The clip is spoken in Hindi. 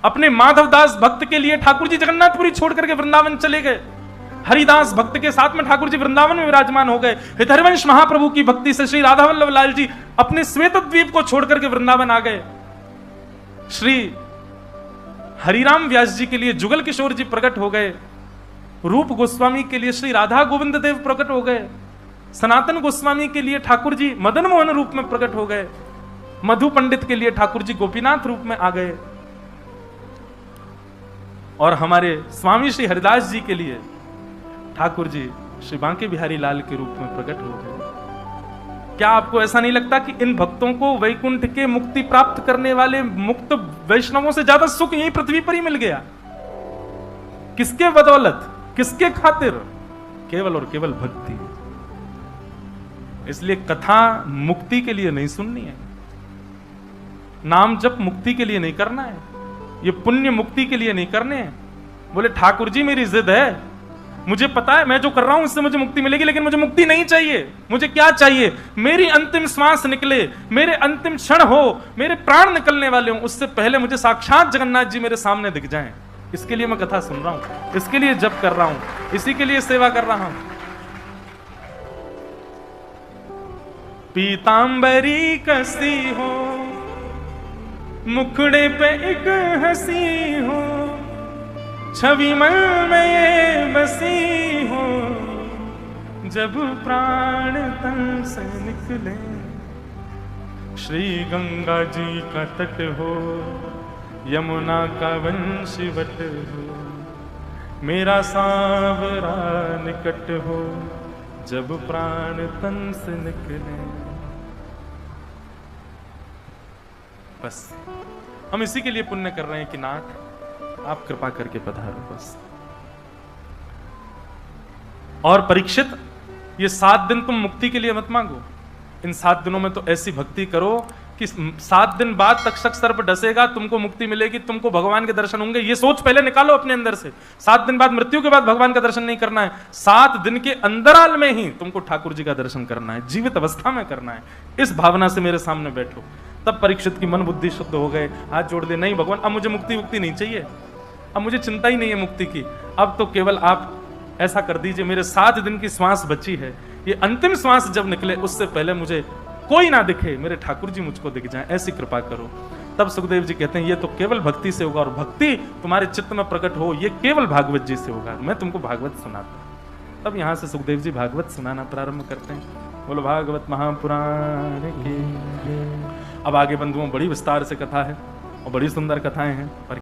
अपने माधवदास भक्त के लिए ठाकुर जी जगन्नाथपुरी छोड़ करके वृंदावन चले गए। हरिदास भक्त के साथ में ठाकुर जी वृंदावन में विराजमान हो गए। हरिवंश महाप्रभु की भक्ति से श्री राधा वल्लभ लाल जी अपने श्वेत द्वीप को छोड़ करके वृंदावन आ गए। श्री हरिराम व्यास जी के लिए जुगल किशोर जी प्रकट हो गए। रूप गोस्वामी के लिए श्री राधा गोविंद देव प्रकट हो गए। सनातन गोस्वामी के लिए ठाकुर जी मदन मोहन रूप में प्रकट हो गए। मधु पंडित के लिए ठाकुर जी गोपीनाथ रूप में आ गए। और हमारे स्वामी श्री हरिदास जी के लिए ठाकुर जी श्री बांके बिहारी लाल के रूप में प्रकट हो गए। क्या आपको ऐसा नहीं लगता कि इन भक्तों को वैकुंठ के मुक्ति प्राप्त करने वाले मुक्त वैष्णवों से ज्यादा सुख यही पृथ्वी पर ही मिल गया? किसके बदौलत, किसके खातिर? केवल और केवल भक्ति। इसलिए कथा मुक्ति के लिए नहीं सुननी है, नाम जप मुक्ति के लिए नहीं करना है, ये पुण्य मुक्ति के लिए नहीं करने हैं। बोले ठाकुर जी मेरी जिद है, मुझे पता है मैं जो कर रहा हूं इससे मुझे मुक्ति मिलेगी, लेकिन मुझे मुक्ति नहीं चाहिए। मुझे क्या चाहिए? मेरी अंतिम श्वास निकले, मेरे अंतिम क्षण हो, मेरे प्राण निकलने वाले हों, उससे पहले मुझे साक्षात जगन्नाथ जी मेरे सामने दिख जाएं। इसके लिए मैं कथा सुन रहा हूं, इसके लिए जप कर रहा हूं, इसी के लिए सेवा कर रहा हूं। पीतांबरी कसी हो, मुखड़े पे एक हंसी हो, छवि मन में ये बसी हो, जब प्राण तन से निकले। श्री गंगा जी का तट हो, यमुना का वंशवट हो, मेरा सांवरा निकट हो, जब प्राण तन से निकले। बस हम इसी के लिए पुण्य कर रहे हैं कि नाथ आप कृपा करके पधारो बस। और परीक्षित, ये 7 दिन तुम मुक्ति के लिए मत मांगो। इन 7 दिनों में तो ऐसी भक्ति करो कि 7 दिन बाद तक्षक सर्प डसेगा, तुमको मुक्ति मिलेगी, तुमको भगवान के दर्शन होंगे। ये सोच पहले निकालो अपने अंदर से। 7 दिन बाद, मृत्यु के बाद भगवान का दर्शन नहीं करना है, 7 दिन के अंतराल में ही तुमको ठाकुर जी का दर्शन करना है, जीवित अवस्था में करना है। इस भावना से मेरे सामने बैठो। तब परीक्षित की मन बुद्धि शुद्ध हो गए, हाथ जोड़ दे, नहीं भगवान अब मुझे मुक्ति नहीं चाहिए, अब मुझे चिंता ही नहीं है मुक्ति की, अब तो केवल आप ऐसा कर दीजिए, मेरे 7 दिन की श्वास बची है, ये अंतिम श्वास जब निकले उससे पहले मुझे कोई ना दिखे, मेरे ठाकुर जी मुझको दिख जाए, ऐसी कृपा करो। तब सुखदेव जी कहते हैं ये तो केवल भक्ति से होगा, और भक्ति तुम्हारे चित्त में प्रकट हो ये केवल भागवत जी से होगा। मैं तुमको भागवत सुनाता हूं। तब यहां से सुखदेव जी भागवत सुनाना प्रारंभ करते हैं। बोलो भागवत महापुराण की। अब आगे बंधुओं बड़ी विस्तार से कथा है और बड़ी सुंदर कथाएं हैं, पर